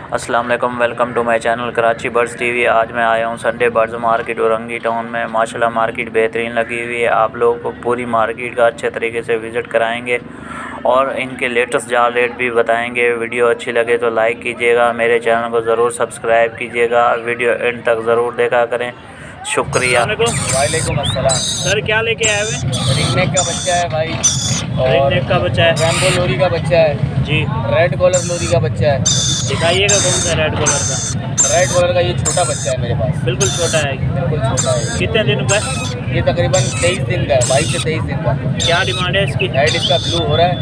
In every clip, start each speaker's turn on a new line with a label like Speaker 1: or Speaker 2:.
Speaker 1: अस्सलाम वालेकुम, welcome to my channel Karachi birds TV. आज मैं आया हूँ Sunday birds market Orangi town में। माशाल्लाह मार्केट बेहतरीन लगी हुई है। आप लोगों को पूरी मार्केट का अच्छे तरीके से विज़िट कराएंगे और इनके लेटेस्ट जाल रेट भी बताएंगे। वीडियो अच्छी लगे तो लाइक कीजिएगा, मेरे चैनल को ज़रूर सब्सक्राइब कीजिएगा, वीडियो एंड तक ज़रूर देखा करें। शुक्रिया।
Speaker 2: वालेकुम अस्सलाम।
Speaker 1: सर क्या लेके आए हुए?
Speaker 2: रिंगनेक का बच्चा है भाई,
Speaker 1: रिंगनेक का बच्चा है,
Speaker 2: रैम्बो लोरी का बच्चा है
Speaker 1: जी।
Speaker 2: रेड कॉलर लोरी का बच्चा है।
Speaker 1: दिखाइएगा कौन सा रेड कलर का?
Speaker 2: रेड कॉलर का ये छोटा बच्चा है मेरे पास,
Speaker 1: बिल्कुल छोटा है।
Speaker 2: बिल्कुल छोटा है।
Speaker 1: कितने दिन का?
Speaker 2: ये तकरीबन 23 दिन का है, 22 से 23 दिन का।
Speaker 1: क्या डिमांड है इसकी?
Speaker 2: हेड इसका ब्लू हो रहा है।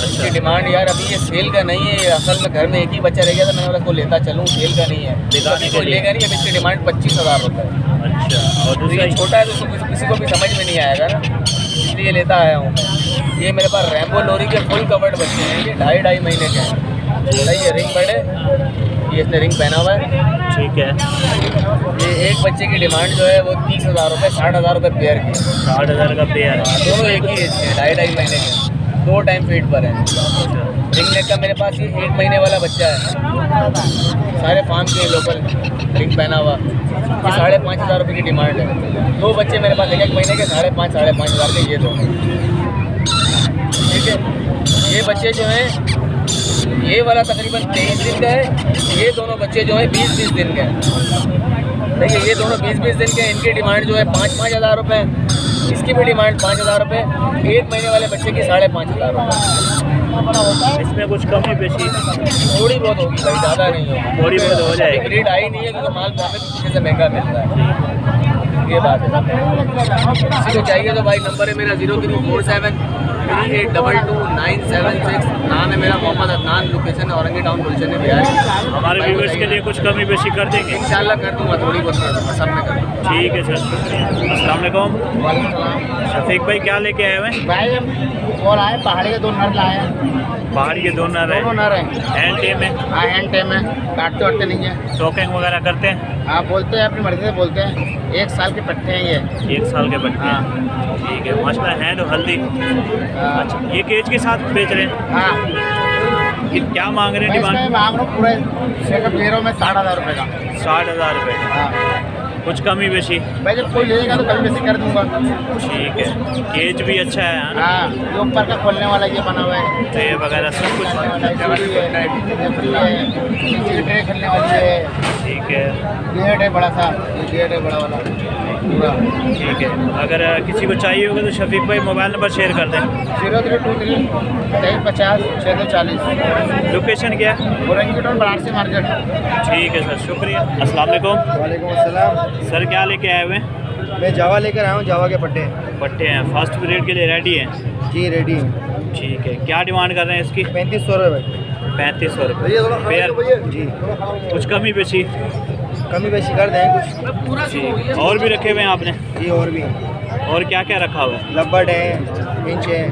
Speaker 2: इसकी डिमांड यार अभी ये सेल का नहीं है, असल में घर में एक ही बच्चा रह गया था, मैंने उसको लेता चलूँ, सेल का नहीं है,
Speaker 1: दिखाने
Speaker 2: को लेगा नहीं। अभी इसकी डिमांड 25,000 रुपये है।
Speaker 1: अच्छा, और
Speaker 2: तो ये छोटा है तो किसी को भी समझ में नहीं आएगा ना, इसलिए लेता आया हूँ मैं। ये मेरे पास रैम्बो लोरी के फुल कवर्ड बच्चे हैं, ये 2.5 महीने के हैं। ये रिंग बर्ड है, ये इसने रिंग पहना हुआ है।
Speaker 1: ठीक है।
Speaker 2: ये एक बच्चे की डिमांड जो है वो 30,000 रुपये, 60,000 रुपये पेयर की।
Speaker 1: 60,000 का पेयर है।
Speaker 2: दोनों एक ही एज के, 2.5 महीने के, 2 टाइम फीड पर है। रिंग नेक का मेरे पास ये 1 महीने वाला बच्चा है, सारे फार्म के लोकल, रिंग पहना हुआ। ये 5,500 रुपये की डिमांड है। 2 बच्चे मेरे पास 1 महीने के, 5,500 के ये दोनों। ठीक है, ये बच्चे जो हैं, ये वाला तकरीबन 23 दिन का है, ये दोनों बच्चे जो हैं 20-20 दिन के हैं। देखिए ये दोनों 20-20 दिन के हैं। इनकी डिमांड जो है 5,000 रुपये, इसकी भी डिमांड 5,000 रुपये। 1 महीने वाले बच्चे की 5,500 रुपये।
Speaker 1: इसमें कुछ कमी पेशी
Speaker 2: थोड़ी बहुत होगी भाई, ज़्यादा नहीं होगी,
Speaker 1: थोड़ी बहुत हो जाएगी।
Speaker 2: रेट आई नहीं है क्योंकि माल हमें पीछे से महंगा मिलता है, ये बात है। किसी को चाहिए तो भाई नंबर है मेरा 0347 3822 976। नाम है मेरा मोहम्मद अदनान, लोकेशन है औरंगी टाउन, गुलशन बिहार।
Speaker 1: हमारे व्यूअर्स के लिए कुछ कमी पेशी कर देंगे
Speaker 2: इंशाल्लाह कर दूँगा, थोड़ी बहुत कर दूँगा, सब में कर दूँगा।
Speaker 1: ठीक है सर, शुक्रिया। अस्सलाम वालेकुम। शफीक भाई क्या लेके आए हुए?
Speaker 2: भाई और आए पहाड़ी के 2 नर लाए हैं।
Speaker 1: बाहर के 2 नर
Speaker 2: दोनों
Speaker 1: है,
Speaker 2: नर हैं।
Speaker 1: हैंड टेम है,
Speaker 2: हाँ हैंड टेम है, काटते वाटते नहीं है।
Speaker 1: टोकिंग वगैरह करते हैं?
Speaker 2: आप बोलते हैं अपनी मर्जी से बोलते हैं। 1 साल के पट्टे हैं ये।
Speaker 1: 1 साल के बच्चे।
Speaker 2: हाँ
Speaker 1: ठीक है, माशाल्लाह हैंड और हल्दी। अच्छा, ये केज के साथ बेच रहे हैं?
Speaker 2: हाँ,
Speaker 1: क्या मांग रहे हैं?
Speaker 2: मैं
Speaker 1: डिमांड
Speaker 2: इसमें मांग रहा हूँ पूरे सेटअप ले रहा हूँ मैं 60,000 रुपये का।
Speaker 1: 60,000 रुपये।
Speaker 2: हाँ
Speaker 1: कुछ कमी बेशी?
Speaker 2: भाई जब कोई लेगा तो कभी वैसे कर दूंगा।
Speaker 1: ठीक है, केज भी अच्छा है ना?
Speaker 2: हाँ, ये ऊपर का खोलने वाला ये बना हुआ है,
Speaker 1: ट्रे वगैरह सब कुछ।
Speaker 2: नीचे ट्रे खोलने वाली है।
Speaker 1: ठीक है,
Speaker 2: गेट है बड़ा सा, ये गेट है बड़ा वाला पूरा।
Speaker 1: ठीक है। अगर किसी को चाहिए होगा तो शफीक भाई मोबाइल नंबर शेयर कर दें।
Speaker 2: 0323 2350 640।
Speaker 1: लोकेशन क्या है?
Speaker 2: Orangi town Banarasi market.
Speaker 1: ठीक है सर, शुक्रिया। अस्सलाम वालेकुम।
Speaker 2: वालेकुम अस्सलाम।
Speaker 1: सर क्या लेके आए हुए हैं?
Speaker 2: मैं जावा लेकर आया हूँ, जावा के पट्टे।
Speaker 1: पट्टे हैं, फर्स्ट पीरियड के लिए रेडी हैं?
Speaker 2: जी रेडी।
Speaker 1: ठीक है, क्या डिमांड कर रहे हैं इसकी?
Speaker 2: 3500 रुपये।
Speaker 1: 3500 रुपये पेयर
Speaker 2: जी।
Speaker 1: कुछ कमी पेशी?
Speaker 2: कमी बेशी कर दें कुछ।
Speaker 1: ठीक, और भी रखे हुए हैं आपने?
Speaker 2: जी और भी,
Speaker 1: और क्या क्या रखा हुआ है?
Speaker 2: लब्बड़ है, इंच है,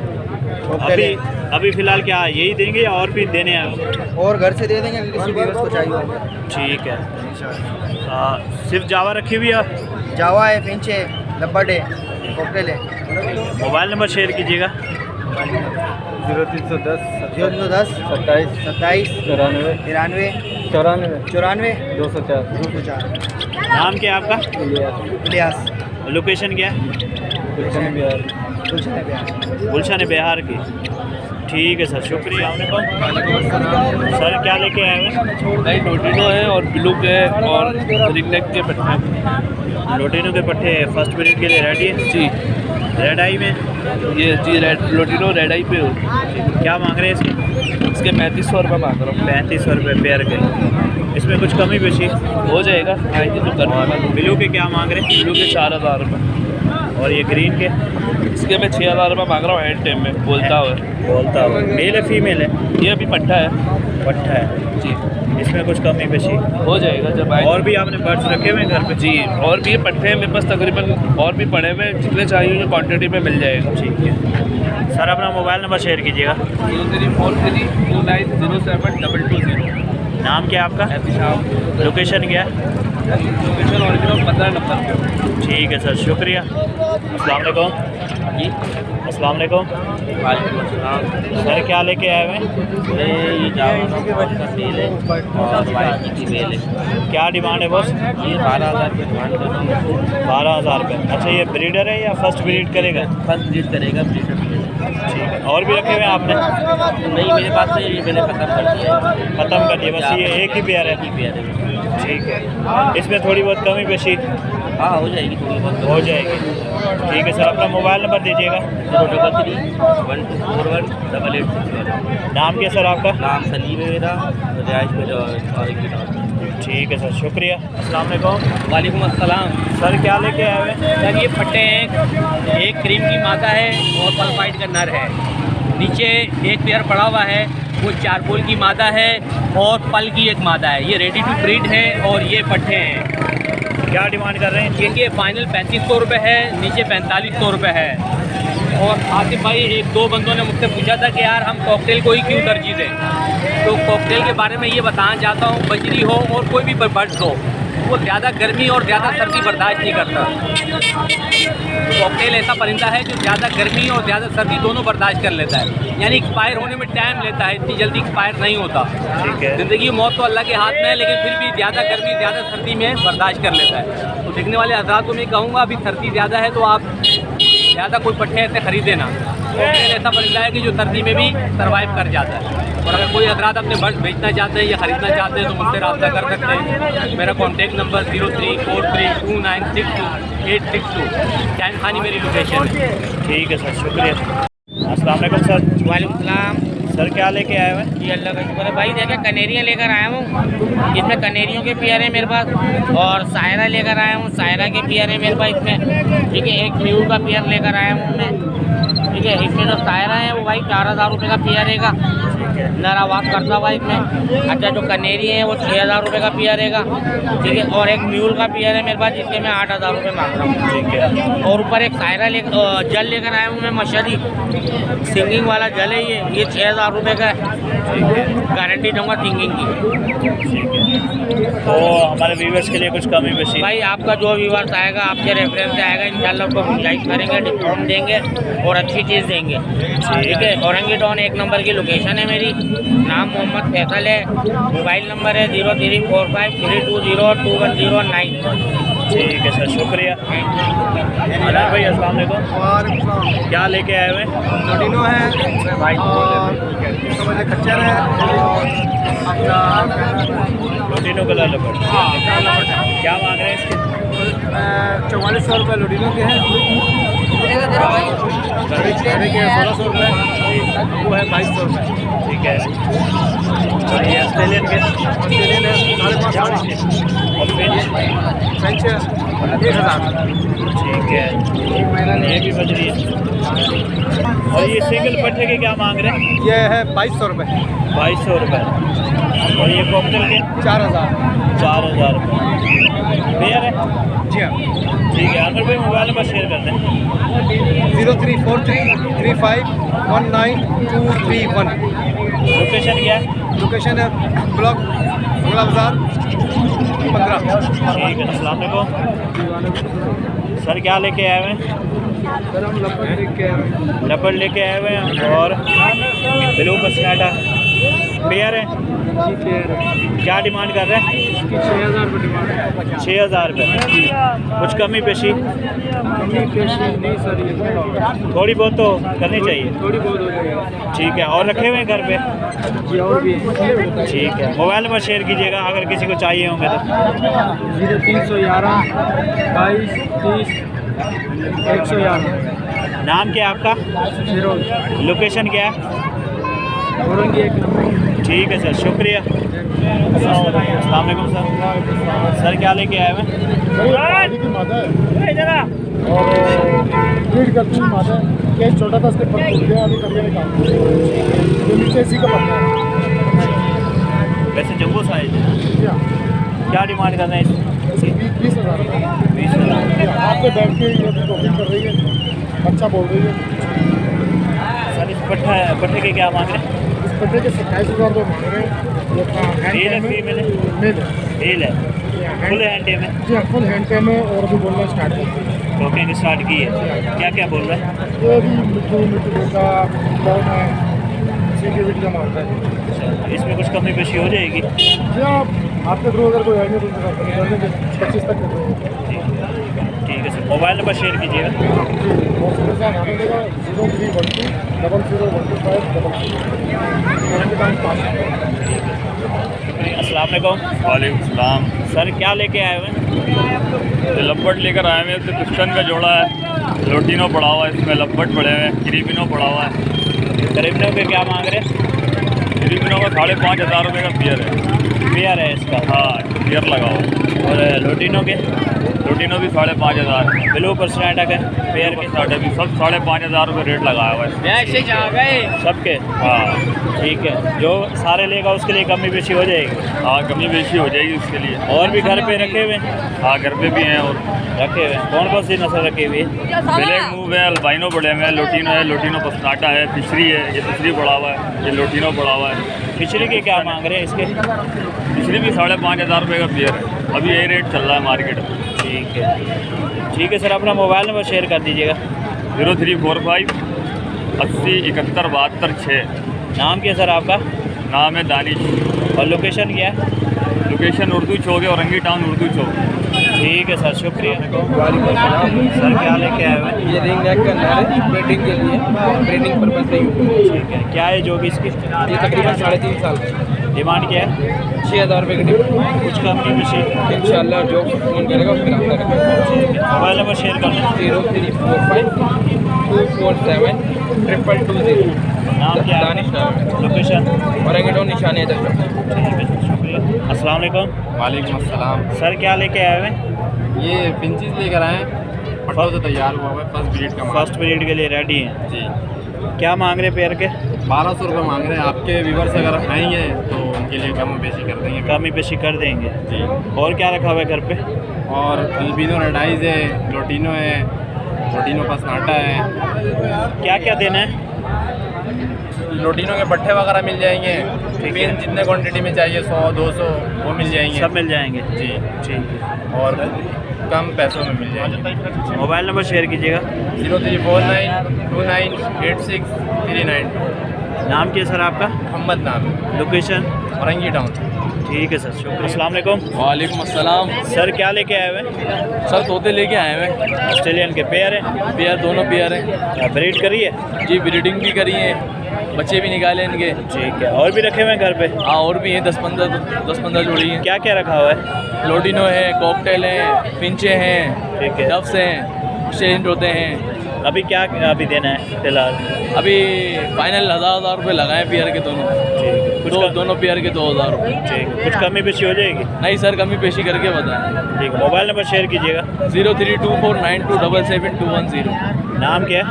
Speaker 1: अभी अभी फ़िलहाल क्या यही देंगे या और भी देने हैं?
Speaker 2: और घर से दे देंगे किसी व्यूअर्स को चाहिए होगा।
Speaker 1: ठीक है। सिर्फ जावा रखी हुई है?
Speaker 2: जावा है, फिंच है, लब्बड़ है, कॉकटेल है।
Speaker 1: मोबाइल नंबर शेयर कीजिएगा।
Speaker 2: 0310 27 27 93 93 94 204।
Speaker 1: नाम क्या है आपका?
Speaker 2: इलियास।
Speaker 1: लोकेशन क्या है?
Speaker 2: गुलशन बिहार।
Speaker 1: गुलशन बिहार की। ठीक है सर, शुक्रिया। सर क्या लेके आए हुए?
Speaker 3: नहीं, लोटिनो है और ब्लू के और रिंगनेक के पट्टे।
Speaker 1: लोटिनो के पट्टे फर्स्ट पीरियड के लिए रेडी है
Speaker 3: जी।
Speaker 1: रेड आई में
Speaker 3: ये जी रेड लोटिनो रेड आई पे हो।
Speaker 1: क्या मांग रहे हैं इसके?
Speaker 3: इसके 3500 रुपये मांग रहा हूँ।
Speaker 1: 3500 रुपये पेयर के। इसमें कुछ कमी पेशी
Speaker 3: हो जाएगा, आएंगे तो कर दूँगा।
Speaker 1: ब्लू के क्या मांग रहे हैं?
Speaker 3: ब्लू के 4000 रुपये।
Speaker 1: और ये ग्रीन के?
Speaker 3: इसके मैं 6000 रुपये मांग रहा हूँ हैंड टाइम में, बोलता हुआ।
Speaker 1: मेल है फीमेल है?
Speaker 3: ये अभी पट्टा है।
Speaker 1: पट्टा है
Speaker 3: जी।
Speaker 1: इसमें कुछ कमी पेशी
Speaker 3: हो जाएगा जब आए।
Speaker 1: और भी आपने बर्ड्स रखे हुए हैं घर पे?
Speaker 3: जी, और भी ये पट्टे हैं मेरे पास तकरीबन, और भी पड़े हुए, जितने चाहिए क्वान्टिटी में मिल जाएगा।
Speaker 1: ठीक है सर, अपना मोबाइल नंबर शेयर कीजिएगा।
Speaker 3: 0343 2907 220।
Speaker 1: नाम क्या है आपका? लोकेशन क्या है?
Speaker 3: Location original 15 number.
Speaker 1: ठीक है सर, शुक्रिया। अस्सलाम वालेकुम।
Speaker 3: जी।
Speaker 1: अस्सलाम वालेकुम
Speaker 3: वालेकुम अस्सलाम।
Speaker 1: सर, क्या लेके आए हुए हैं?
Speaker 3: ये जावा का सेल है और वाई की मेल है।
Speaker 1: क्या डिमांड है बॉस?
Speaker 3: ये 12,000 रुपये डिमांड कर रही है।
Speaker 1: 12,000 रुपये। अच्छा, ये ब्रीडर है या फर्स्ट ब्रीड करेगा?
Speaker 3: फर्स्ट ब्रीड करेगा, ब्रीडर भी है।
Speaker 1: ठीक है। और भी रखे हुए हैं आपने?
Speaker 3: नहीं, मेरे पास तो ये मैंने ख़त्म कर दिया है।
Speaker 1: ख़त्म कर दिया, बस ये एक ही पेयर है?
Speaker 3: एक ही पेयर है।
Speaker 1: ठीक है। इसमें थोड़ी बहुत कमी पेशी
Speaker 3: हाँ, हो जाएगी थोड़ी बहुत।
Speaker 1: हो जाएगी। ठीक है सर, अपना मोबाइल नंबर दीजिएगा।
Speaker 3: 033-1241-8861।
Speaker 1: नाम क्या सर आपका?
Speaker 3: नाम सलीम है मेरा, रिहाइश में और
Speaker 1: ठीक है सर, शुक्रिया। अस्सलाम वालेकुम।
Speaker 3: वालेकुम अस्सलाम।
Speaker 1: सर, क्या लेके आए हुए हैं?
Speaker 4: सर ये पट्टे हैं, एक क्रीम की मादा है और पल्पाइट का नर है। नीचे एक पेयर पड़ा हुआ है, वो चारकोल की मादा है और पल की एक मादा है। ये रेडी टू ब्रीड है और ये पट्टे हैं।
Speaker 1: क्या डिमांड कर रहे हैं?
Speaker 4: इनके फाइनल 3500 रुपये है, नीचे 4500 रुपये है। और आसिफ भाई, एक दो बंदों ने मुझसे पूछा था कि यार हम कॉकटेल को ही क्यों तरजीह दें, तो कॉकटेल के बारे में ये बताना चाहता हूँ। बजरी हो और कोई भी बर्ड्स हो, वो ज़्यादा गर्मी और ज़्यादा सर्दी बर्दाश्त नहीं करता। कॉकटेल ऐसा परिंदा है जो ज़्यादा गर्मी और ज़्यादा सर्दी दोनों बर्दाश्त कर लेता है, यानी एक्सपायर होने में टाइम लेता है, इतनी जल्दी एक्सपायर नहीं होता।
Speaker 1: ठीक है।
Speaker 4: ज़िंदगी मौत तो अल्लाह के हाथ में है, लेकिन फिर भी ज़्यादा गर्मी ज़्यादा सर्दी में बर्दाश्त कर लेता है। तो देखने वाले हज़रात को मैं कहूँगा, अभी सर्दी ज़्यादा है तो आप ज़्यादा कोई पट्टे ऐसे खरीदे ना। कॉकटेल ऐसा परिंदा है कि जो सर्दी में भी सर्वाइव कर जाता है। और अगर कोई हज़रात अपने बर्ड्स बेचना चाहते हैं या ख़रीदना चाहते हैं तो मुझसे रब्ता कर सकते हैं। मेरा कॉन्टैक्ट नंबर 03432962 चैन खानी मेरी लोकेशन है।
Speaker 1: ठीक है सर, शुक्रिया। अस्सलाम वालेकुम सर।
Speaker 4: वालेकुम सलाम।
Speaker 1: सर, क्या लेके आए हुए हैं?
Speaker 4: जी अल्लाह का शुक्र है भाई। देखिए, कनेरियाँ लेकर आया हूँ, इसमें कनेरियों के पेयर हैं मेरे पास, और सायरा लेकर आया हूँ, सायरा के पेयर हैं मेरे पास इसमें। ठीक है, एक म्यूल का पेयर लेकर आया हूँ मैं। ठीक है, इसमें जो सायरा है वो भाई 4,000 रुपये का पेयर रहेगा, नर आवाज़ करता हुआ इसमें। अच्छा, जो कनेरी है वो 6,000 रुपये का पेयर रहेगा। ठीक है, और एक म्यूल का पेयर है मेरे पास, जिसके मैं 8,000 रुपये मांग रहा हूँ।
Speaker 1: ठीक है।
Speaker 4: और ऊपर एक सायरा जल लेकर आया हूँ मैं, मशहरी सिंगिंग वाला जल है ये 6,000 रुपये का है। गारंटी दूँगा सिंगिंग की।
Speaker 1: तो हमारे व्यूवर्स के लिए कुछ कमी पेशी?
Speaker 4: भाई, आपका जो व्यूवर्स आएगा आपके रेफरेंस से आएगा, इंशाल्लाह उसको गुंजाइश करेंगे, डिस्काउंट देंगे और अच्छी चीज़ देंगे। ठीक है, औरंगी टाउन 1 नंबर की लोकेशन है मेरी। नाम मोहम्मद फैसल है। मोबाइल नंबर है 034532021009।
Speaker 1: ठीक है सर, शुक्रिया। अदर भाई, अस्सलाम वालेकुम। क्या लेके आए हुए हैं?
Speaker 2: लोडिनो है और समझ खच्चर है और अपना
Speaker 1: लोटिनो कलर लपट। क्या मांग रहे हैं इसके?
Speaker 2: 4400 रुपये लोडिनो के हैं, 1600 रुपये, वो है 2200 रुपये।
Speaker 1: ठीक है। और ये ऑस्ट्रेलियन के?
Speaker 2: ऑस्ट्रेलियन है 5,500।
Speaker 1: और फ्रेंच?
Speaker 2: फ्रेंच 1,000।
Speaker 1: ठीक है, ये भी बजरी है। और ये सिंगल पट्टे के क्या मांग रहे हैं?
Speaker 2: ये है 2200 रुपये।
Speaker 1: 2200 रुपये। और ये कॉकटेल के?
Speaker 2: 4,000।
Speaker 1: 4,000 रुपये। पेयर है?
Speaker 2: जी हाँ।
Speaker 1: ठीक है। अगर भाई मोबाइल नंबर शेयर कर दें।
Speaker 2: 0343351921।
Speaker 1: लोकेशन क्या है?
Speaker 2: लोकेशन है ब्लॉक बंगला बाज़ार 15।
Speaker 1: ठीक है। अस्सलाम वालेकुम। सर, क्या लेके आए हुए हैं?
Speaker 2: सर, हम लपट लेके आए हैं।
Speaker 1: लपट लेके आए हुए हैं और ब्लू पसनाटा पेयर है। क्या डिमांड कर रहे हैं?
Speaker 2: 6,000 रुपये डिमांड है।
Speaker 1: 6,000 रुपये। कुछ कमी पेशी?
Speaker 2: नहीं सर, ये
Speaker 1: थोड़ी बहुत तो करनी चाहिए।
Speaker 2: थोड़ी बहुत हो जाएगी।
Speaker 1: ठीक है। और रखे हुए हैं घर पे?
Speaker 2: जी, और भी है।
Speaker 1: ठीक है। मोबाइल नंबर शेयर कीजिएगा अगर किसी को चाहिए होंगे तो।
Speaker 2: 0311 22 30 111।
Speaker 1: नाम क्या है आपका? लोकेशन क्या है?
Speaker 2: औरंगी 1 नंबर।
Speaker 1: ठीक है सर, शुक्रिया। अस्सलाम वालेकुम सर। सर, क्या लेके आए हुए हैं?
Speaker 5: की मादा है और ब्रीड करती हुई मादा है। केस छोटा था, उसके पर टूट गया, अभी करिए निकाल जो नीचे इसी का पड़ता है।
Speaker 1: वैसे जम्बो साइज है।
Speaker 5: जी हाँ,
Speaker 1: क्या डिमांड कर रहे हैं इसकी?
Speaker 5: 20,000 रुपये।
Speaker 1: 20,000।
Speaker 5: हाथ पे बैठ के ये अभी टॉपिंग कर रही है, अच्छा बोल रही है।
Speaker 1: सर, इस पट्टे के क्या मांग रहे हैं?
Speaker 5: इस पट्टे के 27,000 रुपये मांग रहे हैं। ये
Speaker 1: मेल है फीमेल है?
Speaker 5: मेल है।
Speaker 1: मेल है। फुल हैंड में?
Speaker 5: जी हाँ, फुल हैंड पे में और अभी बोलना स्टार्ट करते हैं।
Speaker 1: टॉकिंग स्टार्ट की है, क्या क्या बोल रहा है?
Speaker 5: ये भी मिट्टू बेटा कौन है, सीटी वीटी का मारता है।
Speaker 1: अच्छा, इसमें कुछ कमी पेशी हो जाएगी?
Speaker 5: जी आपके थ्रू अगर कोई आएंगे तो कर देंगे 25 तक कर देंगे।
Speaker 1: ठीक है सर, मोबाइल नंबर शेयर कीजिएगा। अस्सलाम वालेकुम।
Speaker 6: वालेकुम सलाम।
Speaker 1: सर क्या लेके आए हुए हैं?
Speaker 6: लब्बट लेकर आए हैं, तो पिस्टन का जोड़ा है, लोटिनो पड़ा हुआ है, इसमें लब्बट पड़े हुए हैं, क्रीबिनो पड़ा हुआ है।
Speaker 1: करीबनों के क्या मांग रहे हैं?
Speaker 6: क्रीबिनो का 5,500 रुपये का बियर है।
Speaker 1: बियर है इसका?
Speaker 6: हाँ बियर लगाओ।
Speaker 1: और लोटिनो के?
Speaker 6: लोटिनो भी 5,500।
Speaker 1: ब्लू पर्सनाटा का पेयर के?
Speaker 6: साढ़े भी सब 5,500 रुपये रेट लगाया हुआ है
Speaker 1: सबके?
Speaker 6: हाँ
Speaker 1: ठीक है, जो सारे लेगा उसके लिए कमी बेशी हो जाएगी?
Speaker 6: हाँ कमी बेशी हो जाएगी उसके लिए।
Speaker 1: और भी घर पे रखे हुए हैं?
Speaker 6: हाँ घर पे भी हैं और
Speaker 1: रखे हुए हैं। कौन कौन सी नस्ल रखी हुई है?
Speaker 6: ब्लैक मूव है, अल्बाइनो बड़े हुए हैं, लोटिनो है, लोटिनो पसनाटा है, फिशरी है, ये फिशरी पड़ा हुआ है, ये लोटिनो पड़ा हुआ है।
Speaker 1: फिशरी के क्या मांग रहे हैं इसके?
Speaker 6: फिशरी भी 5,500 रुपये का बियर है, अभी यही रेट चल रहा है मार्केट में।
Speaker 1: ठीक है सर, अपना मोबाइल नंबर शेयर कर दीजिएगा।
Speaker 6: 0345 80 71 72 6।
Speaker 1: नाम क्या सर आपका?
Speaker 6: नाम है दानिश।
Speaker 1: और लोकेशन क्या है?
Speaker 6: लोकेशन उर्दू चौक है, औरंगी टाउन उर्दू चौक।
Speaker 1: ठीक है सर, शुक्रिया।
Speaker 2: वालेकुम
Speaker 1: सर क्या लेके आए हुए हैं?
Speaker 2: ये रिंग नेक का नर है, ब्रीडिंग के लिए, ब्रीडिंग पर्पज से यूज।
Speaker 1: ठीक है, क्या है जो भी इसकी?
Speaker 2: ये तकरीबन 3.5 साल का।
Speaker 1: डिमांड क्या है?
Speaker 2: 6,000 रुपये की डिमांड।
Speaker 1: कुछ कम की बेशी?
Speaker 2: इंशाल्लाह जो फ़ोन करेगा उसके नाम करेगा।
Speaker 1: मोबाइल नंबर शेयर कर दें।
Speaker 2: 0345 247 222
Speaker 1: नाम क्या है?
Speaker 2: दानिश नाम है।
Speaker 1: लोकेशन?
Speaker 2: औरंगी टाउन निशान है इधर।
Speaker 1: ठीक है सर, शुक्रिया। अस्सलाम वालेकुम।
Speaker 7: वालेकुम अस्सलाम।
Speaker 1: सर क्या लेके आए हुए हैं?
Speaker 7: ये पिंचेस लेकर आए हैं, पट्टों से तैयार हुआ हुआ है, फर्स्ट ब्रीड का माल।
Speaker 1: फर्स्ट पीरियड के लिए रेडी हैं
Speaker 7: जी।
Speaker 1: क्या मांग रहे पेयर के?
Speaker 7: 1,200 रुपये मांग रहे हैं। आपके व्यूवर्स अगर आएंगे तो उनके लिए कम बेशी कर देंगे।
Speaker 1: कमी पेशी कर देंगे
Speaker 7: जी।
Speaker 1: और क्या रखा हुआ है घर पे?
Speaker 7: और अल्बिनो रेडाइज है, लोटिनो है, लोटिनो पसनाटा है।
Speaker 1: क्या क्या देना है?
Speaker 7: लोटिनो के पट्टे वगैरह मिल जाएंगे, पेन जितने क्वांटिटी में चाहिए 100 200 वो मिल जाएंगे।
Speaker 1: सब मिल जाएंगे?
Speaker 7: जी।
Speaker 1: ठीक है।
Speaker 7: और कम पैसों में मिल जाएंगे।
Speaker 1: मोबाइल नंबर शेयर कीजिएगा।
Speaker 7: 0349 29 86 39।
Speaker 1: नाम क्या है सर आपका?
Speaker 7: मोहम्मद नाम है,
Speaker 1: लोकेशन?
Speaker 7: औरंगी टाउन।
Speaker 1: ठीक है सर, शुक्रिया। अस्सलाम वालेकुम।
Speaker 2: वालेकुम अस्सलाम।
Speaker 1: सर क्या लेके आए हुए हैं?
Speaker 2: सर तोते लेके आए हैं।
Speaker 1: ऑस्ट्रेलियन के पेयर हैं?
Speaker 2: पेयर दोनों पेयर हैं
Speaker 1: ब्रीड करी है?
Speaker 2: जी, ब्रीडिंग भी करी है, बच्चे भी निकाले इनके।
Speaker 1: ठीक है, और भी रखे हुए हैं घर पे?
Speaker 2: हाँ और भी हैं 10-15 जोड़ी हैं।
Speaker 1: क्या क्या रखा हुआ है?
Speaker 2: लोटिनो है, कॉकटेल हैं, फिंचे हैं,
Speaker 1: ठीक है।
Speaker 2: डफ्स हैं, एक्सचेंज होते हैं।
Speaker 1: अभी क्या अभी देना है फिलहाल?
Speaker 2: अभी फाइनल 1,000 रुपये लगाए पेयर के दोनों।
Speaker 1: ठीक है, कुछ
Speaker 2: दोनों पेयर के 2,000 रुपये।
Speaker 1: ठीक है, कुछ कमी पेशी हो जाएगी?
Speaker 2: नहीं सर, कमी पेशी करके बताएं।
Speaker 1: ठीक है, मोबाइल नंबर शेयर कीजिएगा।
Speaker 2: 0324927710।
Speaker 1: नाम क्या है?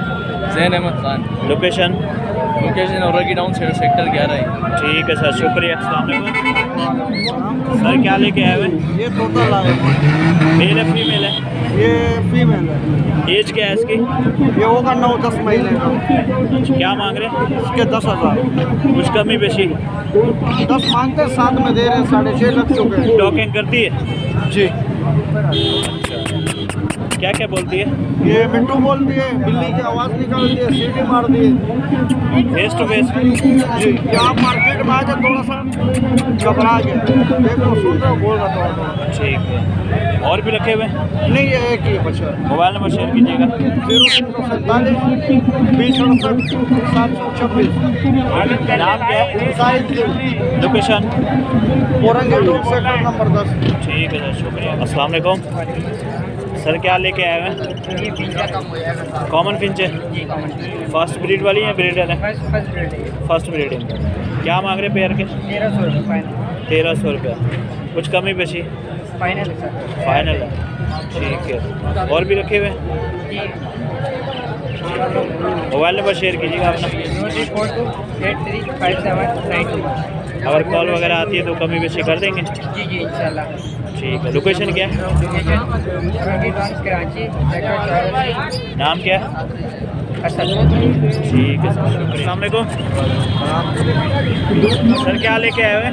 Speaker 2: Zain Ahmed Khan.
Speaker 1: Location?
Speaker 2: Location Orangi town sector 11 है।
Speaker 1: ठीक है सर, शुक्रिया। अस्सलाम वालेकुम। सर क्या लेके आए हुए हैं?
Speaker 5: ये तोता लाए
Speaker 1: मेल है फीमेल है?
Speaker 5: ये फीमेल है।
Speaker 1: एज क्या है इसकी?
Speaker 5: ये होगा 9-10 महीने का।
Speaker 1: क्या मांग रहे हैं?
Speaker 5: इसके 10,000।
Speaker 1: कुछ कमी पेशी?
Speaker 5: 10 मांगते 7 में दे रहे हैं, 6.5 लग चुके हैं।
Speaker 1: टॉकिंग करती है?
Speaker 5: जी।
Speaker 1: क्या क्या बोलती है?
Speaker 5: ये मिट्टू बोलती है, बिल्ली की आवाज़ निकालती है, सीटी मारती है।
Speaker 1: Face to face?
Speaker 5: जी। ये आप मार्केट में आके थोड़ा सा घबरा गए, देखो सुन रहे हो, बोल रहा थोड़ा।
Speaker 1: ठीक है, और भी रखे हुए हैं?
Speaker 5: नहीं, ये एक ही बचा है।
Speaker 1: मोबाइल नंबर शेयर कीजिएगा।
Speaker 5: 0347 20 726।
Speaker 1: नाम क्या है?
Speaker 5: Size
Speaker 1: location?
Speaker 5: Orangi town sector number 10।
Speaker 1: ठीक है सर, शुक्रिया। अस्सलाम वालेकुम। सर क्या लेके आए हुए हैं? कॉमन फिंच है? फर्स्ट ब्रीड वाली है, ब्रीडर है? First breeding. क्या मांग रहे पेयर के? 1300 रुपये। कुछ कमी पेशी? फाइनल है। ठीक है, और भी रखे हुए हैं? मोबाइल नंबर शेयर कीजिएगा अपना।
Speaker 4: 82835792।
Speaker 1: अगर कॉल वगैरह आती है तो कमी बेशी कर देंगे?
Speaker 4: जी जी इंशाल्लाह।
Speaker 1: ठीक है, लोकेशन क्या है?
Speaker 4: कराची।
Speaker 1: नाम क्या है? ठीक है सर, शुक्रिया। अस्सलाम वालेकुम। सर क्या लेके आए हुए हैं?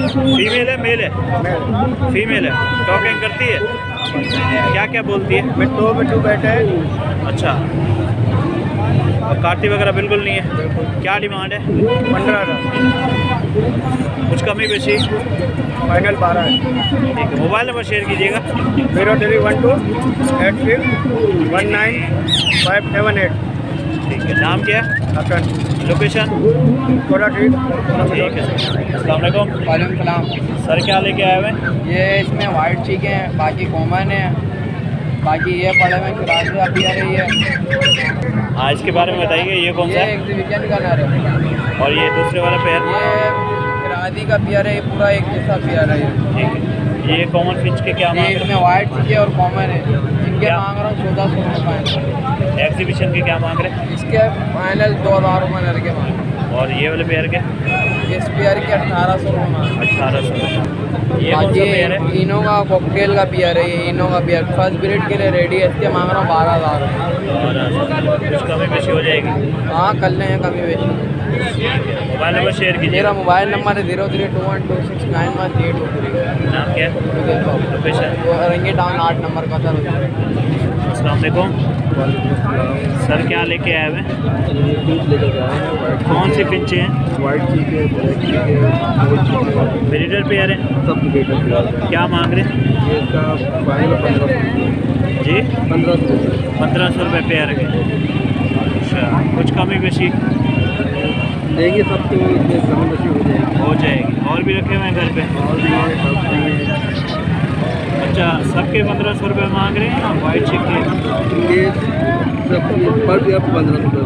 Speaker 1: फीमेल है मेल है? फीमेल है। टॉकिंग करती है? क्या क्या बोलती है?
Speaker 5: मिट्टू बैठे हैं।
Speaker 1: अच्छा, और काटती वगैरह बिल्कुल नहीं है? क्या डिमांड है?
Speaker 5: 15
Speaker 1: कुछ कमी बेशी?
Speaker 5: फाइनल 12 है।
Speaker 1: ठीक है, मोबाइल नंबर शेयर कीजिएगा।
Speaker 5: 0312-8319-578।
Speaker 1: ठीक है, नाम क्या है?
Speaker 5: अपन
Speaker 1: लोकेशन?
Speaker 5: थोड़ा ठीक।
Speaker 1: ठीक है सर। अस्सलाम वालेकुम
Speaker 2: वालेकुम सलाम।
Speaker 1: सर, क्या लेके आए हुए हैं?
Speaker 2: ये इसमें वाइट चीकें हैं, बाकी कॉमन है, बाकी ये पड़े में क्रासी अभी आ रही है।
Speaker 1: हाँ, इसके बारे में बताइए, ये कौन सा
Speaker 2: ये
Speaker 1: है?
Speaker 2: एग्जीबिशन का नर है।
Speaker 1: और ये दूसरे वाला पेयर?
Speaker 2: ये क्रासी का पियर है, ये पूरा एक जैसा पियर है।
Speaker 1: ठीक है, ये कॉमन फिंच के क्या
Speaker 2: ये
Speaker 1: मांग रहे
Speaker 2: इसमें वाइट चीकें और कॉमन है, इनके
Speaker 1: क्या?
Speaker 2: मांग रहा हूँ 1400 रुपये।
Speaker 1: हैं? एग्जीबिशन के क्या मांग रहे हैं?
Speaker 2: इसके फाइनल 2000 रुपये नर के मांग।
Speaker 1: और ये वाले पेयर के?
Speaker 2: इस पियर के 1800 रुपये मांग।
Speaker 1: 1800। ये कौन
Speaker 2: बाकी
Speaker 1: सा पेयर है?
Speaker 2: इनो का कॉकटेल का पियर है, ये इनो का पियर फर्स्ट ब्रीड के लिए रेडी है, इसके मांग रहा हूँ 12000 रुपये।
Speaker 1: और कुछ कमी बेशी हो जाएगी?
Speaker 2: हाँ, कर लें कमी बेशी।
Speaker 1: मोबाइल नंबर शेयर कीजिए।
Speaker 2: मेरा मोबाइल नंबर है 0321269183।
Speaker 1: नाम क्या है? लोकेशन?
Speaker 2: रंगी टाउन 8 नंबर का सर।
Speaker 1: अस्सलाम वालेकुम सर, क्या लेके आए हुए हैं? कौन सी फिंचे हैं?
Speaker 5: वाइट चीके, ब्लैक चीके,
Speaker 1: ब्रीडर पेयर है?
Speaker 5: सब ब्रीडर।
Speaker 1: क्या मांग रहे हैं?
Speaker 5: ये इसका फाइनल 1500
Speaker 1: जी?
Speaker 5: 1500।
Speaker 1: 1500 रुपये पेयर के। अच्छा, कुछ कमी बेशी
Speaker 5: देंगे सबको, इसमें कमी बेशी हो जाएगी।
Speaker 1: हो जाएगी। और भी रखे हुए हैं घर पे?
Speaker 5: और भी है, सब भी है।
Speaker 1: अच्छा, सबके 1500 रुपये मांग रहे हैं? वाइट चिक के
Speaker 5: ये सब पर भी आप 1500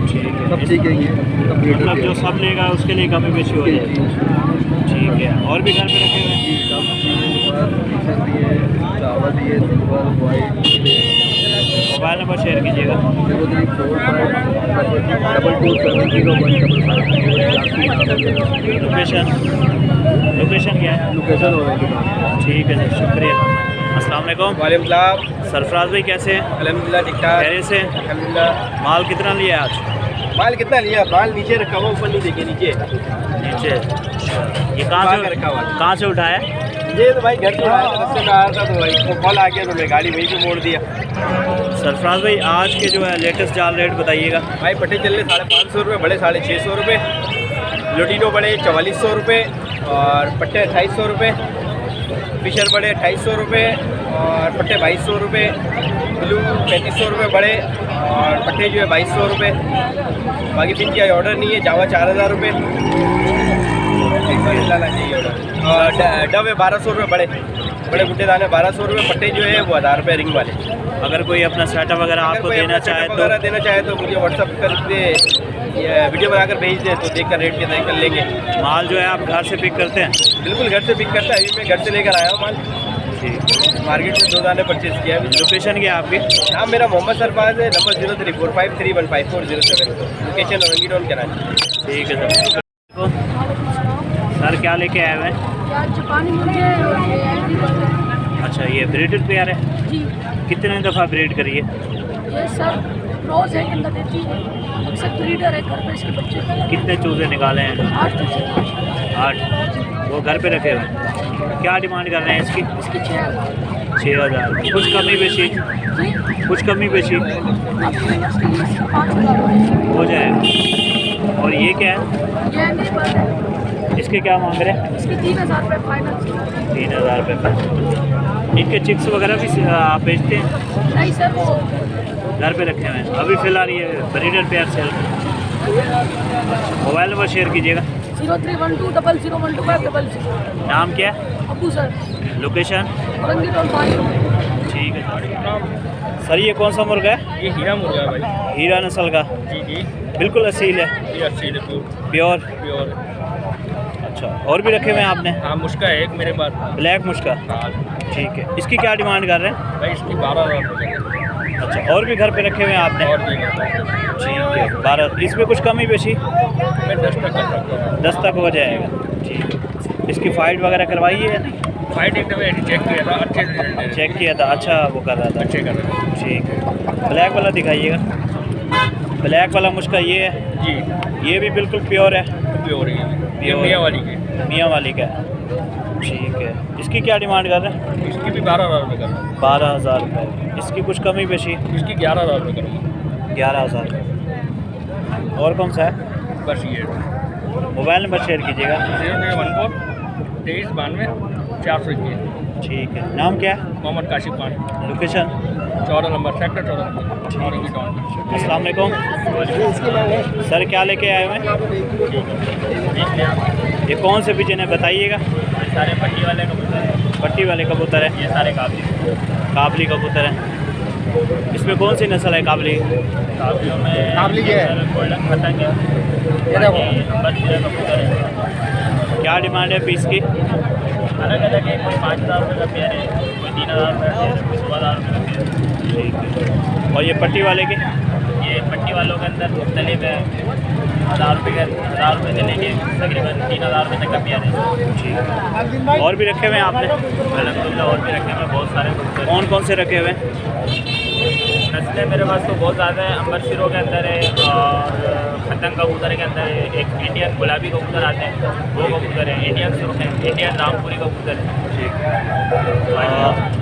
Speaker 1: ठीक है।
Speaker 5: सब ठीक है। ये सब ब्रीडर
Speaker 1: मतलब जो सब लेगा उसके लिए कमी बेशी हो जाएगी। ठीक है, और भी घर पे रखे हुए हैं?
Speaker 5: चावल दिए, silver, white.
Speaker 1: Mobile number share कीजिएगा।
Speaker 5: 034522701555।
Speaker 1: लोकेशन क्या है?
Speaker 5: लोकेशन हो रहा है।
Speaker 1: ठीक है सर, शुक्रिया। अस्सलाम वालेकुम।
Speaker 7: वालेकुम सलाम।
Speaker 1: सरफराज भाई कैसे हैं?
Speaker 7: अल्हम्दुलिल्लाह ठीक ठाक।
Speaker 1: खैरियत से?
Speaker 7: अल्हम्दुलिल्लाह।
Speaker 1: माल कितना लिया आज?
Speaker 7: माल कितना लिया? माल नीचे रखा हुआ, ऊपर नहीं देखे नीचे।
Speaker 1: नीचे। ये
Speaker 7: बाहर
Speaker 1: कहाँ
Speaker 7: रखा हुआ है।
Speaker 1: से कहाँ से उठाया?
Speaker 7: ये तो भाई घर से आया था, रस्ते में आया था तो भाई वो कॉल आ गया तो मैं गाड़ी वहीं पे मोड़ दिया।
Speaker 1: सरफराज भाई, आज के जो है लेटेस्ट जाल रेट बताइएगा।
Speaker 7: भाई पट्टे चल रहे 550 रुपये, बड़े 650 रुपये, लोटिनो बड़े 4400 रुपये और पट्टे 2800 रुपये, फिशर बड़े 2800 रुपये और पट्टे 2200 रुपये, ब्लू 3500 रुपये बड़े और पट्टे जो है 2200 रुपये। बाकी फिर क्या ऑर्डर नहीं है, जावा 4000 रुपये और डव है 1200 रुपये बड़े बुट्टे दाने 1200 रुपये, पट्टे जो है वो 1000 रुपये रिंग वाले।
Speaker 1: अगर कोई अपना सेटअप वगैरह आपको देना चाहे तो?
Speaker 7: देना चाहे तो मुझे व्हाट्सअप कर दे या वीडियो बनाकर भेज दे, तो देखकर रेट के तय कर लेंगे।
Speaker 1: माल जो है आप घर से पिक करते हैं?
Speaker 7: बिल्कुल घर से पिक करता है, अभी मैं घर से लेकर आया हूँ माल।
Speaker 1: ठीक।
Speaker 7: मार्केट में 2 दाने परचेज किया है।
Speaker 1: लोकेशन क्या है आपकी?
Speaker 7: नाम मेरा मोहम्मद सरफराज है, number 0345315407, location Orangi town Karachi.
Speaker 1: ठीक है सर। सर, क्या लेके आए हुए हैं?
Speaker 8: जापानी मुर्गे और ये
Speaker 1: अच्छा, ये ब्रीडर पेयर है?
Speaker 8: जी,
Speaker 1: कितने दफ़ा ब्रीड करिए?
Speaker 8: ये सर रोज एक अंडा देती है, अक्सर ब्रीडर है घर पे इसके बच्चे।
Speaker 1: कितने चूजे निकाले हैं?
Speaker 8: 8 चूजे।
Speaker 1: 8। वो घर पे रखे हुए हैं। क्या डिमांड कर रहे हैं इसकी?
Speaker 8: इसकी 6000।
Speaker 1: 6000। कुछ कमी बेशी?
Speaker 8: जी,
Speaker 1: कुछ कमी बेशी
Speaker 8: आपकी इसकी 5000
Speaker 1: हो जाएगा। और ये क्या है?
Speaker 8: ये नहीं पर
Speaker 1: इसके क्या मांग रहे हैं?
Speaker 8: इसके 3000 रुपये फाइनल।
Speaker 1: 3000 रुपये। इनके चिक्स वगैरह भी आप बेचते हैं?
Speaker 8: नहीं सर, वो
Speaker 1: घर पे रखे हुए हैं अभी फ़िलहाल। ये breeder pair sale. Mobile number share कीजिएगा।
Speaker 8: 0312001250।
Speaker 1: नाम क्या है?
Speaker 8: Abu sir,
Speaker 1: location?
Speaker 8: Orangi town 5।
Speaker 1: ठीक है सर। ये कौन सा मुर्गा है?
Speaker 7: ये हीरा मुर्गा है भाई।
Speaker 1: हीरा नस्ल का?
Speaker 7: जी जी,
Speaker 1: बिल्कुल असील है?
Speaker 7: ये अच्छी है,
Speaker 1: प्योर?
Speaker 7: प्योर।
Speaker 1: अच्छा, और भी रखे हुए हैं आपने?
Speaker 7: हाँ, मुश्का है एक मेरे पास।
Speaker 1: ब्लैक मुश्का?
Speaker 7: हाँ
Speaker 1: ठीक है। इसकी क्या डिमांड कर रहे हैं?
Speaker 7: भाई, इसकी 12000 रुपये।
Speaker 1: अच्छा, और भी घर पे रखे हुए हैं आपने?
Speaker 7: और देंगे
Speaker 1: ठीक है। 12। इसमें कुछ कमी बेशी?
Speaker 7: मैं 10 तक कर सकता हूँ।
Speaker 1: 10 तक हो जाएगा। ठीक। इसकी फाइट वगैरह करवाई है या नहीं?
Speaker 7: फाइट एकदम चेक किया था, अच्छे से
Speaker 1: चेक किया था? अच्छा, वो कर रहा था।
Speaker 7: अच्छे कर रहे
Speaker 1: ठीक है। ब्लैक वाला दिखाइएगा। ब्लैक वाला मुश्का ये है?
Speaker 7: जी,
Speaker 1: ये भी बिल्कुल प्योर है?
Speaker 7: प्योर है, ये
Speaker 1: प्योर
Speaker 7: मियाँ वाली के।
Speaker 1: मियाँ वाली का है। ठीक है, इसकी क्या डिमांड कर रहे हैं?
Speaker 6: इसकी भी 12,000 रुपये कर रहा हूँ।
Speaker 1: 12,000 रुपये। इसकी कुछ कमी पेशी?
Speaker 6: इसकी 11,000 रुपये करूँगा।
Speaker 1: 11,000। और कौन सा है?
Speaker 6: बस ये
Speaker 1: मोबाइल नंबर शेयर कीजिएगा।
Speaker 6: 014 2392 421।
Speaker 1: ठीक है, नाम क्या है?
Speaker 6: Mohammad Kashif Khan.
Speaker 1: Location?
Speaker 6: 14 number sector 14 number Orangi town.
Speaker 1: अस्सलाम वालेकुम सर, क्या लेके आए हुए हैं? ये कौन से पिजन है बताइएगा?
Speaker 6: सारे पट्टी वाले कबूतर हैं।
Speaker 1: पट्टी वाले कबूतर है?
Speaker 6: ये सारे
Speaker 1: काबली कबूतर है। इसमें कौन सी नस्ल है काबली?
Speaker 6: काबलियों में
Speaker 5: काबली क्या है?
Speaker 6: गोल्डन पतंग है। नंबर कबूतर है।
Speaker 1: क्या डिमांड है पीस की?
Speaker 6: अलग अलग है, कोई 5,000 रुपये का पेयर है, कोई 3,000 रुपये का पेयर है, कोई 16,000 रुपये का पेयर है।
Speaker 1: ठीक है। और ये पट्टी वाले के?
Speaker 6: ये पट्टी वालों के अंदर मुख्तलिफ है। 1,000 रुपये से लेके तकरीबन 3,000 रुपये तक का पेयर है।
Speaker 1: ठीक है। और भी रखे हुए हैं आपने?
Speaker 6: अलहमदिल्ला और भी रखे हुए बहुत सारे कबूतर।
Speaker 1: कौन कौन से रखे हुए हैं?
Speaker 6: नस्लें मेरे पास तो बहुत ज़्यादा है। अंबर सिरों के अंदर है और खतंग कबूतर के अंदर है। एक इंडियन गुलाबी कबूतर आते हैं, वो कबूतर है। इंडियन सुर्ख है, इंडियन रामपुरी कबूतर है।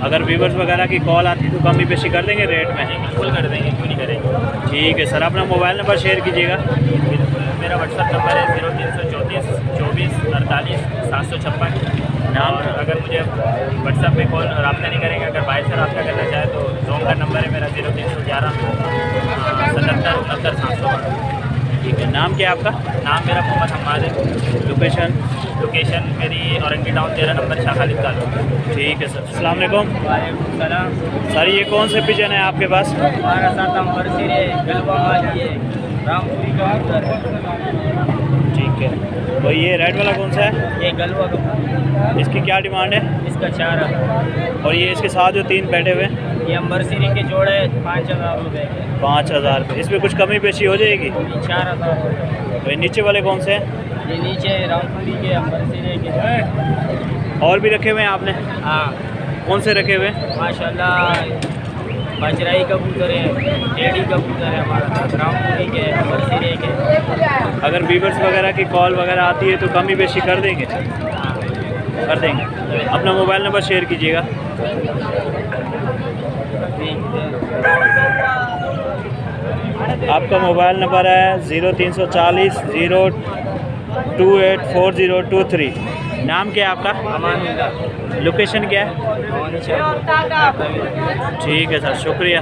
Speaker 1: अगर व्यूवर्स वगैरह की कॉल आती है तो कमी पेशी कर देंगे रेट में?
Speaker 6: बिल्कुल कर देंगे, क्यों नहीं करेंगे।
Speaker 1: ठीक है सर, अपना मोबाइल नंबर शेयर कीजिएगा।
Speaker 6: बिल्कुल, मेरा व्हाट्सअप नंबर है 0334 24 48 756।
Speaker 1: नाम?
Speaker 6: और अगर मुझे व्हाट्सएप पे कॉल रब्ता नहीं करेंगे, अगर बाइक से रब्ता करना चाहे तो जोन का नंबर है मेरा 0311 77 69 712।
Speaker 1: ठीक है, नाम क्या है आपका?
Speaker 6: नाम मेरा मोहम्मद हम्माद है। लोकेशन मेरी औरंगी टाउन 13 नंबर शाह खालिद तालुक।
Speaker 1: ठीक है सर। अस्सलाम वालेकुम
Speaker 6: सलाम।
Speaker 1: सर, ये कौन से पिजन है आपके पास?
Speaker 6: हमारा साथ अंबर सिरे गलवा मालिए रामपुरी का कबूतर है।
Speaker 1: ठीक है। और ये रेड वाला कौन सा है?
Speaker 6: ये गलवा कबूतर,
Speaker 1: इसकी क्या डिमांड है?
Speaker 6: इसका 4,000।
Speaker 1: और ये इसके साथ जो 3 बैठे हुए हैं?
Speaker 6: ये अंबर सिरी के जोड़े 5,000 रुपये।
Speaker 1: 5,000 रुपये। इसमें कुछ कमी पेशी हो जाएगी?
Speaker 6: 4,000 रुपये।
Speaker 1: और ये नीचे वाले कौन से हैं?
Speaker 6: ये नीचे रामपुरी के अंबर सिरे के।
Speaker 1: और भी रखे हुए हैं आपने?
Speaker 6: हाँ
Speaker 1: कौन से रखे हुए हैं?
Speaker 6: माशाल्लाह, बजराई कबूतर है, टेढ़ी कबूतर है हमारा साथ, रामपुरी के, अंबर सिरे के।
Speaker 1: अगर व्यूवर्स वगैरह की कॉल वगैरह आती है तो कमी पेशी कर देंगे? कर देंगे। अपना मोबाइल नंबर शेयर कीजिएगा। आपका मोबाइल नंबर है 0340 028 4023। नाम क्या है आपका?
Speaker 6: अमानुल्लाह।
Speaker 1: लोकेशन क्या है? ठीक है सर, शुक्रिया।